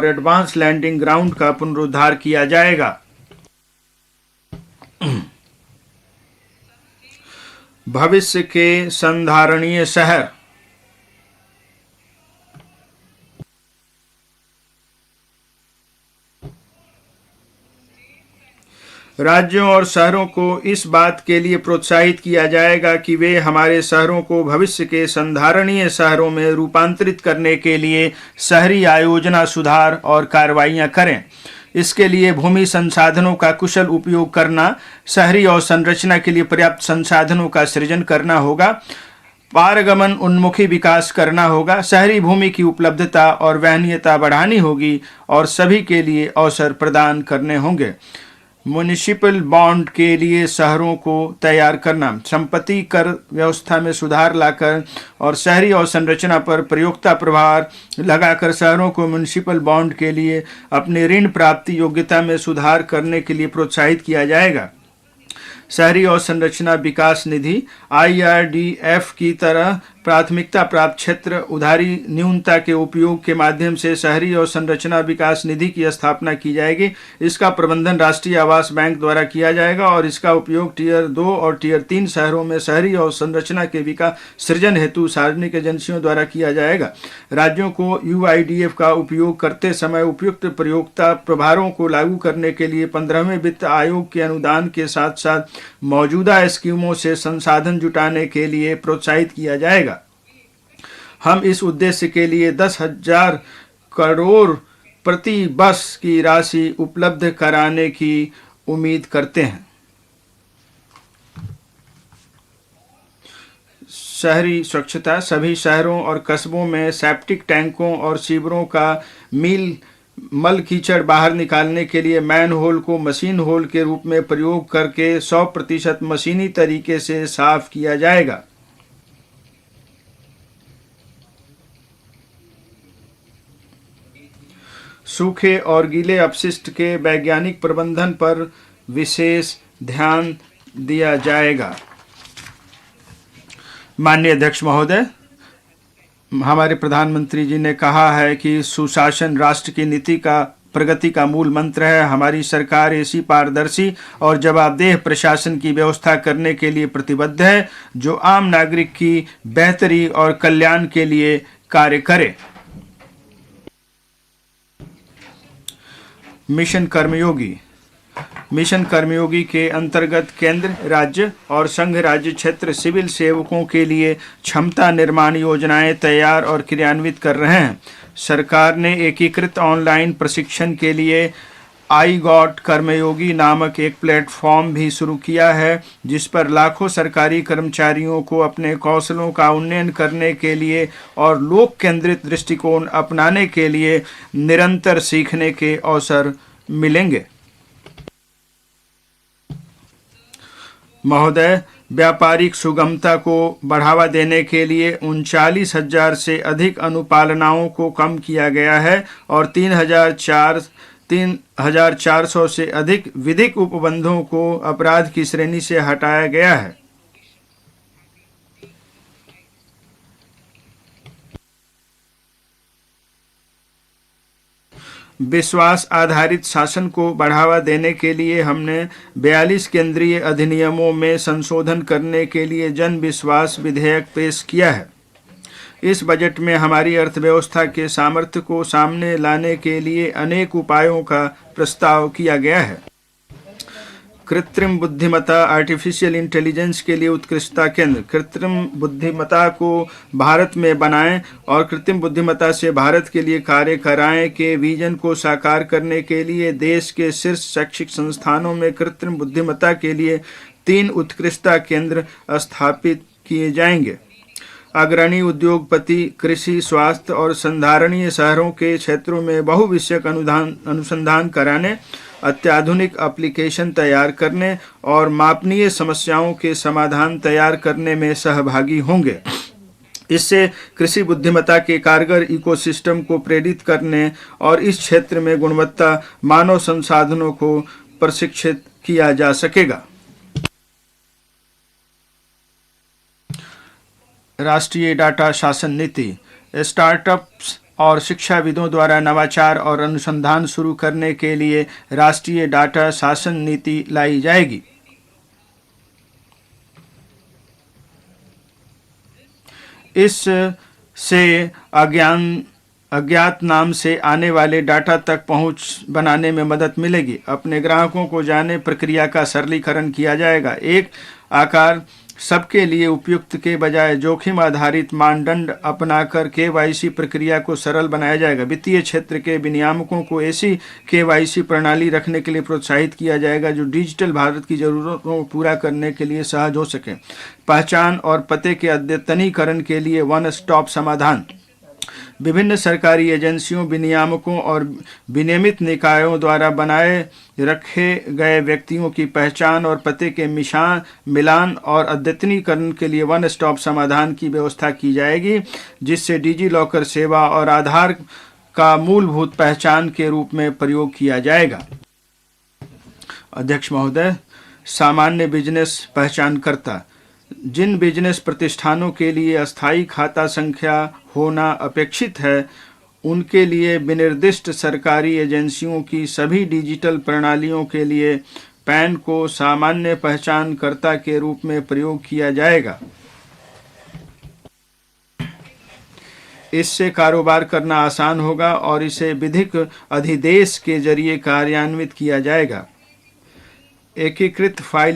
Advance landing ground का पुनरुद्धार किया जाएगा। भविष्य के संधारणीय शहर। राज्यों और शहरों को इस बात के लिए प्रोत्साहित किया जाएगा कि वे हमारे शहरों को भविष्य के संधारणीय शहरों में रूपांतरित करने के लिए शहरी आयोजना सुधार और कार्रवाइयां करें। इसके लिए भूमि संसाधनों का कुशल उपयोग करना, शहरी अवसंरचना के लिए पर्याप्त संसाधनों का सृजन करना होगा, पारगमन उन्मुखी विकास करना होगा, शहरी भूमि की उपलब्धता और वहनीयता बढ़ानी होगी और सभी के लिए अवसर प्रदान करने होंगे। म्युनिसिपल बॉन्ड के लिए शहरों को तैयार करना, संपत्ति कर व्यवस्था में सुधार लाकर और शहरी अवसंरचना पर प्रयोक्ता प्रभार लगाकर शहरों को म्युनिसिपल बॉन्ड के लिए अपनी ऋण प्राप्ति योग्यता में सुधार करने के लिए प्रोत्साहित किया जाएगा। शहरी अवसंरचना विकास निधि IRDF की तरह प्राथमिकता प्राप्त क्षेत्र उधारी न्यूनता के उपयोग के माध्यम से शहरी अवसंरचना विकास निधि की स्थापना की जाएगी। इसका प्रबंधन राष्ट्रीय आवास बैंक द्वारा किया जाएगा और इसका उपयोग टियर 2 और टियर 3 शहरों में शहरी अवसंरचना के विकास सृजन हेतु सार्वजनिक एजेंसियों द्वारा किया जाएगा। राज्यों को UIDF का उपयोग करते समय उपयुक्त प्रयोक्ता प्रभारों को लागू करने के लिए 15वें वित्त आयोग के अनुदान के साथ साथ मौजूदा स्कीमों से संसाधन जुटाने के लिए प्रोत्साहित किया जाएगा। हम इस उद्देश्य के लिए 10,000 करोड़ प्रति वर्ष की राशि उपलब्ध कराने की उम्मीद करते हैं। शहरी स्वच्छता। सभी शहरों और कस्बों में सेप्टिक टैंकों और सीवरों का मल कीचड़ बाहर निकालने के लिए मैन होल को मशीन होल के रूप में प्रयोग करके 100% मशीनी तरीके से साफ किया जाएगा। सूखे और गीले अपशिष्ट के वैज्ञानिक प्रबंधन पर विशेष ध्यान दिया जाएगा। माननीय अध्यक्ष महोदय, हमारे प्रधानमंत्री जी ने कहा है कि सुशासन राष्ट्र की नीति का प्रगति का मूल मंत्र है। हमारी सरकार ऐसी पारदर्शी और जवाबदेह प्रशासन की व्यवस्था करने के लिए प्रतिबद्ध है जो आम नागरिक की बेहतरी और कल्याण के लिए कार्य करे। मिशन कर्मयोगी। मिशन कर्मयोगी के अंतर्गत केंद्र, राज्य और संघ राज्य क्षेत्र सिविल सेवकों के लिए क्षमता निर्माण योजनाएं तैयार और क्रियान्वित कर रहे हैं। सरकार ने एकीकृत ऑनलाइन प्रशिक्षण के लिए iGOT कर्मयोगी नामक एक प्लेटफॉर्म भी शुरू किया है, जिस पर लाखों सरकारी कर्मचारियों को अपने कौशलों का उन्नयन करने के लिए और लोक केंद्रित दृष्टिकोण अपनाने के लिए निरंतर सीखने के अवसर मिलेंगे। महोदय, व्यापारिक सुगमता को बढ़ावा देने के लिए 39,000 से अधिक अनुपालनाओं को कम किया गया है और 3,400 से अधिक विधिक उपबंधों को अपराध की श्रेणी से हटाया गया है। विश्वास आधारित शासन को बढ़ावा देने के लिए हमने 42 केंद्रीय अधिनियमों में संशोधन करने के लिए जन विश्वास विधेयक पेश किया है। इस बजट में हमारी अर्थव्यवस्था के सामर्थ्य को सामने लाने के लिए अनेक उपायों का प्रस्ताव किया गया है। कृत्रिम बुद्धिमत्ता आर्टिफिशियल इंटेलिजेंस के लिए उत्कृष्टता केंद्र। कृत्रिम बुद्धिमत्ता को भारत में बनाएं और कृत्रिम बुद्धिमत्ता से भारत के लिए कार्य कराएं के विजन को साकार करने के लिए देश के शीर्ष शैक्षिक संस्थानों में कृत्रिम बुद्धिमत्ता के लिए 3 उत्कृष्टता केंद्र स्थापित किए जाएंगे। अग्रणी उद्योगपति, कृषि, स्वास्थ्य और संधारणीय शहरों के क्षेत्रों में बहुविषयक अनुसंधान कराने, अत्याधुनिक एप्लीकेशन तैयार करने और मापनीय समस्याओं के समाधान तैयार करने में सहभागी होंगे। इससे कृषि बुद्धिमत्ता के कारगर इकोसिस्टम को प्रेरित करने और इस क्षेत्र में गुणवत्ता मानव संसाधनों को प्रशिक्षित किया जा सकेगा। राष्ट्रीय डाटा शासन नीति। स्टार्टअप्स और शिक्षाविदों द्वारा नवाचार और अनुसंधान शुरू करने के लिए राष्ट्रीय डाटा शासन नीति लाई जाएगी। इस से अज्ञात नाम से आने वाले डाटा तक पहुंच बनाने में मदद मिलेगी। अपने ग्राहकों को जाने प्रक्रिया का सरलीकरण किया जाएगा। एक आकार सबके लिए उपयुक्त के बजाय जोखिम आधारित मानदंड अपनाकर केवाईसी प्रक्रिया को सरल बनाया जाएगा। वित्तीय क्षेत्र के विनियामकों को ऐसी केवाईसी प्रणाली रखने के लिए प्रोत्साहित किया जाएगा जो डिजिटल भारत की जरूरतों को पूरा करने के लिए सहज हो सके। पहचान और पते के अद्यतनीकरण के लिए वन स्टॉप समाधान। विभिन्न सरकारी एजेंसियों, विनियामकों और विनियमित निकायों द्वारा बनाए रखे गए व्यक्तियों की पहचान और पते के मिलान और अद्यतनीकरण के लिए वन स्टॉप समाधान की व्यवस्था की जाएगी, जिससे डिजी लॉकर सेवा और आधार का मूलभूत पहचान के रूप में प्रयोग किया जाएगा। अध्यक्ष महोदय, सामान्य बिजनेस पहचानकर्ता। जिन बिजनेस प्रतिष्ठानों के लिए अस्थायी खाता संख्या होना अपेक्षित है, उनके लिए विनिर्दिष्ट सरकारी एजेंसियों की सभी डिजिटल प्रणालियों के लिए पैन को सामान्य पहचानकर्ता के रूप में प्रयोग किया जाएगा। इससे कारोबार करना आसान होगा और इसे विधिक अधिदेश के जरिए कार्यान्वित किया जाएगा। एकीकृत फाइल